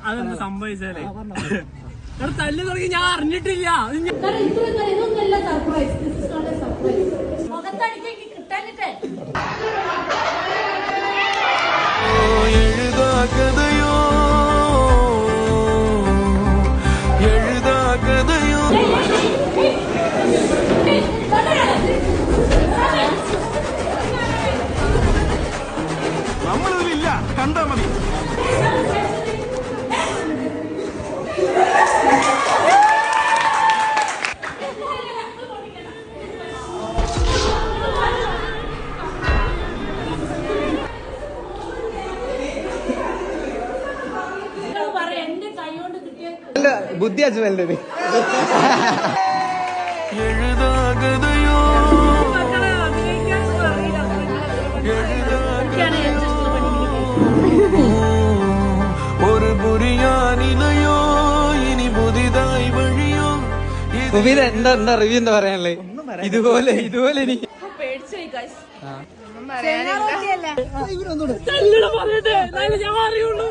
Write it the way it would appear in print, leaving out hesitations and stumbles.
അതെന്ത് സംഭവിച്ചാലേ തല്ലു തുടങ്ങി ഞാൻ അറിഞ്ഞിട്ടില്ല. എഴുതാകതയോ എഴുതാകതയോ നമ്മളിതിലില്ല, കണ്ടാ മതി. ബുദ്ധി അച്ഛനല്ലേ എഴുതാകതയോ ഒരു പുരിയാനിലയോ ഇനി പുതിയതായി വഴിയോ. എന്താ റിവ്യൂ എന്താ പറയാനുള്ളത്? ഇതുപോലെ എനിക്ക് ഞാൻ അറിയുള്ളൂ.